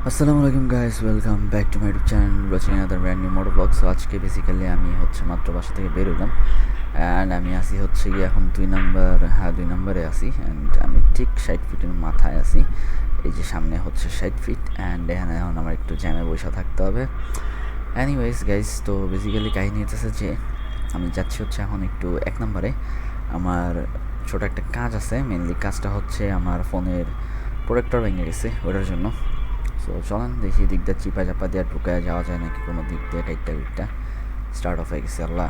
আসসালামু আলাইকুম guys, welcome back to my YouTube channel watching another brand new motor blog. So আজকে basically আমি মাত্র বাসা থেকে বেরোলাম অ্যান্ড আমি আসি গিয়ে এখন 2 নম্বরে আসি অ্যান্ড আমি ঠিক 60 ফিটের মাথায় আসি। এই যে সামনে 60 ফিট অ্যান্ড এখানে এখন আমার একটু জ্যামে বসে থাকতে হবে। এনিওয়েজ গাইস, তো বেসিক্যালি কাহিনী হচ্ছে যে আমি যাচ্ছি এখন একটু 1 নম্বরে। আমার ছোট একটা কাজ আছে, মেনলি কাজটা আমার ফোনের প্রোটেক্টর ভেঙে গেছে, ওটার জন্য। সো চলেন দেখি দিক দিয়ে চিপা চাপা দিয়ে ঢুকায় যাওয়া যায় নাকি কোনো দিক দিয়ে। কাইটটা স্টার্ট অফ হয়ে গেছে। আল্লাহ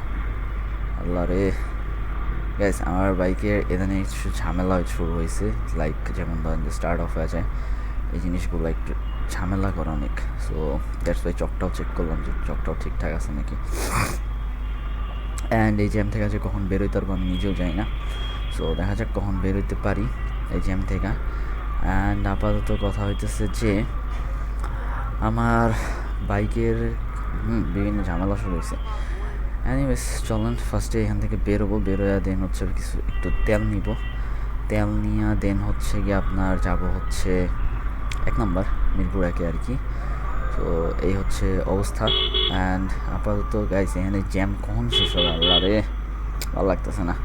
আল্লাহ রে গাইস, আমার বাইকের এখানে কিছু ঝামেলা শুরু হয়েছে। লাইক যেমন ধরেন যে স্টার্ট অফ হয়ে যায়, এই জিনিসগুলো একটু ঝামেলা করে অনেক। সো দ্যাটস ওয়াই চকটাও চেক করলাম যে চকটাও ঠিকঠাক আছে নাকি। অ্যান্ড এই জ্যাম থেকে যে কখন বেরোইতে পারবো আমি নিজেও যাই না। সো দেখা যাক কখন বেরোইতে পারি এই জ্যাম থেকে। অ্যান্ড আপাতত কথা হইতেছে যে আমার বাইকের বিভিন্ন ঝামেলা শুরু হয়েছে। এনিওয়েজ চলেন ফার্স্টে এখান থেকে বেরোবো, বেরোয়া দেন কিছু একটু তেল নিব। তেল নিয়ে দেন গিয়ে আপনার যাব 1 নম্বর মিরপুর একে আর কি। তো এই অবস্থা। অ্যান্ড আপাতত গাইস এখানে জ্যাম কখন শেষ হবে আল্লাহ রে, ভালো লাগতেছে না।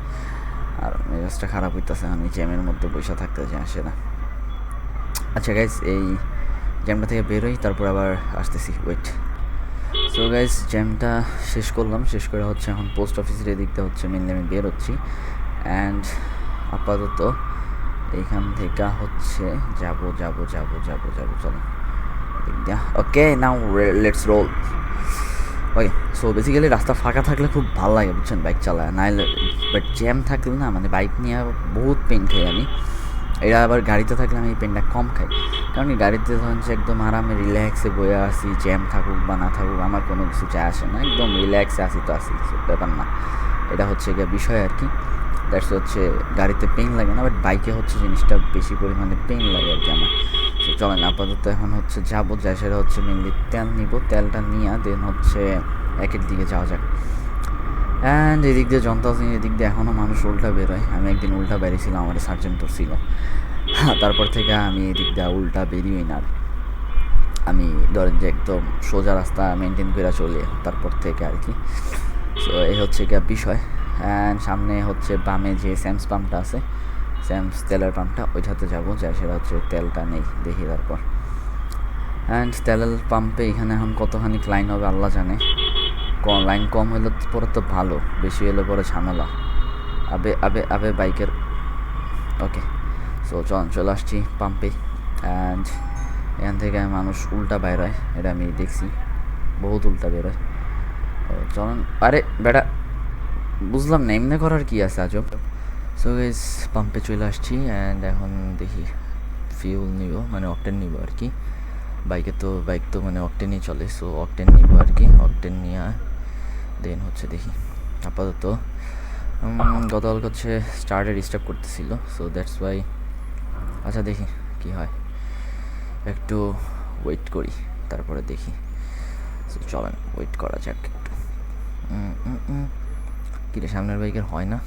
আর মেজাজটা খারাপ হইতেছে, আমি জ্যামের মধ্যে বসে থাকতে আসে না। আচ্ছা গাইস, এই জ্যামটা থেকে বেরোই, তারপর আবার আসতেছি, ওয়েট। সো গাইস, জ্যামটা শেষ করলাম, শেষ করে এখন পোস্ট অফিসের এদিকটা মেনলি আমি বেরোচ্ছি। অ্যান্ড আপাতত এইখান থেকে যাব যাব যাব যাব যাব চলো এদিক দিয়া। Okay, now let's roll. Okay, so basically রাস্তা ফাঁকা থাকলে খুব ভালো লাগে বুঝছেন বাইক চালায়, নাইলে বাট জ্যাম থাকলে না মানে বাইক নিয়ে বহুত পেন খাই আমি। এটা আবার গাড়িতে থাকলে আমি এই পেনটা কম খাই, কারণ গাড়িতে ধরেন যে একদম আরামে রিল্যাক্সে বয়ে আসি, জ্যাম থাকুক বা না থাকুক আমার কোনো কিছু যায় আসে না, একদম রিল্যাক্সে আসি তো আসি, ব্যাপার না। এটা গিয়ে বিষয় আর কি। দ্যাটস গাড়িতে পেন লাগে না, বাট বাইকে জিনিসটা বেশি পরিমাণে পেন লাগে আর কি আমার। তো চলেন আপাতত এখন যাবো, যাই সেটা মেনলি তেল নিব, তেলটা নিয়ে দেন একের দিকে যাওয়া যাক। অ্যান্ড এদিক দিয়ে জনতা সিং, এদিক দিয়ে এখনও মানুষ উল্টা বেরোয়। আমি একদিন উল্টা বেরিয়েছিলাম, আমার সার্জেন্ট ছিল, তারপর থেকে আমি এদিক দিয়ে উল্টা বেরিয়েই না। আমি ধরেন যে একদম সোজা রাস্তা মেনটেন করে চলি তারপর থেকে আর কি। সো এই গিয়ে বিষয়। অ্যান্ড সামনে বামে যে স্যামস পাম্পটা আছে, স্যামস তেলের পাম্পটা, ওইটাতে যাবো, যাই সেটা তেলটা নেই দেখি তারপর। অ্যান্ড তেলের পাম্পে এখানে এখন কতখানি লাইন হবে আল্লাহ জানে। লাইন কম হলে পরে তো ভালো, বেশি হলে পরে ঝামেলা। আবে আবে আবে বাইকের। ওকে, সো চলে আসছি পাম্পে। অ্যান্ড এখান থেকে মানুষ উল্টা বাইর হয়, এটা আমি দেখছি, বহুত উল্টা বেরোয়। চলুন, আরে বেটা বুঝলাম না এমনি করার কি আছে আজব। সো গাইস, পাম্পে চলে আসছি অ্যান্ড এখন দেখি ফিউল নিব, মানে অকটেন নিব আর কি। বাইক তো মানে অকটেনই চলে, সো অকটেন নিব আর কি। অকটেন নিয়ে দেন দেখি। আপাতত গতকাল স্টার্টার ডিস্টার্ব করতেছিল, সো দ্যাটস ওয়াই। আচ্ছা দেখি কি হয়, একটু ওয়েট করি তারপরে দেখি। সো চলেন ওয়েট করা যাক একটু। কিরে সামনের বাইকের হয় না।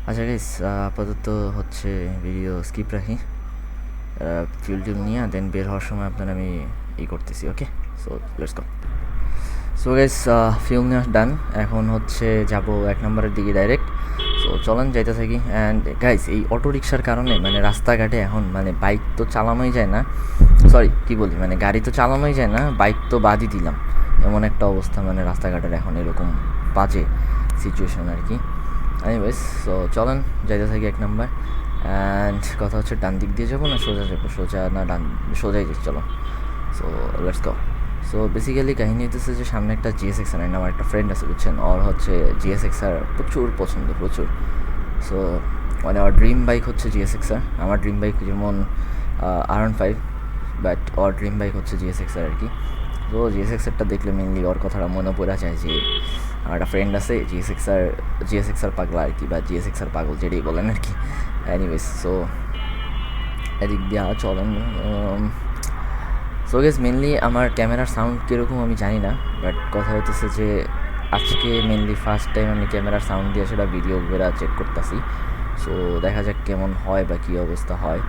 আচ্ছা গাইস, আপাতত ভিডিও স্কিপ রাখি, ফিউল টিউল নিয়ে দেন বের হওয়ার সময় আপনার আমি করতেছি। Okay, so let's go. So guys, fuel নেওয়া ডান, এখন যাবো 1 নম্বরের দিকে ডাইরেক্ট। সো চলেন যাইতে থাকি। অ্যান্ড গাইস, এই অটো রিক্সার কারণে মানে রাস্তাঘাটে এখন মানে বাইক তো চালানোই যায় না, সরি কী বলি, মানে গাড়ি তো চালানোই যায় না, বাইক তো বাদই দিলাম, এমন একটা অবস্থা মানে রাস্তাঘাটের এখন এরকম বাজে সিচুয়েশন আর কি। এনিওয়েজ, সো চলেন যাইতে থাকি 1 নম্বর। অ্যান্ড কথা ডান দিক দিয়ে যাবো না সোজা যাবো, সোজা না ডান, সোজাই যাই চলো। So let's go. So basically কাহিনী হইতেছে যে সামনে একটা GSX-R, আমার একটা ফ্রেন্ড আছে বুঝছেন, ওর GSX-R প্রচুর পছন্দ, প্রচুর। সো মানে ওর ড্রিম বাইক GSX-R, আমার ড্রিম বাইক যেমন R15, but or dream bike GSX-R আর কি। তো GSX-Rটা দেখলে মেনলি ওর কথাটা মনে পড়া যায় যে আমার একটা ফ্রেন্ড আছে GSX-R পাগলা আর কি, বা GSX-R পাগল যেটাই বলেন আর কি। এনিওয়েজ, সো এদিক দিয়ে চলেন। সো গেস, মেনলি আমার ক্যামেরার সাউন্ড কীরকম আমি জানি না, বাট কথা হইতেছে যে আজকে মেনলি ফার্স্ট টাইম আমি ক্যামেরার সাউন্ড দিয়ে সেটা ভিডিও বেরা চেক করতেছি। সো দেখা যাক কেমন হয় বা কী অবস্থা হয়।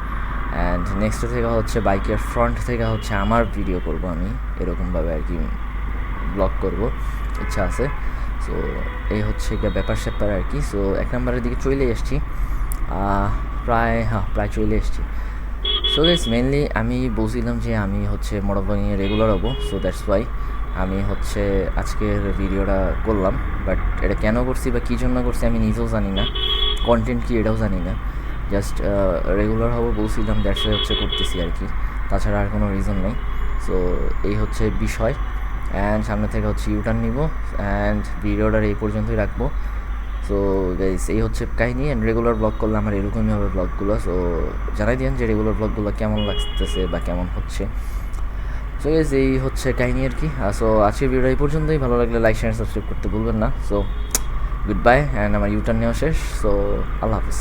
অ্যান্ড নেক্সট থেকে হচ্ছে বাইকের ফ্রন্ট থেকে হচ্ছে আমার ভিডিও করব আমি এরকমভাবে আর কি ব্লগ করব ইচ্ছা আছে। সো এই হচ্ছে গিয়ে ব্যাপার স্যাপার আর কি। সো 1 নম্বরের দিকে চলে এসেছি, প্রায় চলে এসেছি। সো গাইস মেনলি আমি বলছিলাম যে আমি হচ্ছে মোটরব্লগিংয়ে রেগুলার হবো, সো দ্যাটস ওয়াই আমি হচ্ছে আজকের ভিডিওটা করলাম। বাট এটা কেন করছি বা কী জন্য করছি আমি নিজেও জানি না, কন্টেন্ট কি এটাও জানি না, জাস্ট রেগুলার হবো বলছিলাম, দ্যাটস ওয়াই হচ্ছে করতেছি আর কি, তাছাড়া আর কোনো রিজন নেই। সো এই হচ্ছে বিষয়। অ্যান্ড সামনে থেকে হচ্ছে ইউটার্ন নিব অ্যান্ড ভিডিওটার এই পর্যন্তই রাখবো। সো গাইস এই হচ্ছে কাহিনি। অ্যান্ড রেগুলার ব্লগ করলে আমার এরকমই হবে ব্লগগুলো। সো জানাই দিন যে রেগুলার ব্লগগুলো কেমন লাগতেছে বা কেমন হচ্ছে। সো গাইস এই হচ্ছে কাহিনি আর কি। সো আজকের ভিডিও এই পর্যন্তই। ভালো লাগলে লাইক শেয়ার সাবস্ক্রাইব করতে ভুলবেন না। সো গুড বাই, অ্যান্ড আমার ইউটার্ন নেওয়া শেষ। সো আল্লাহ হাফিজ।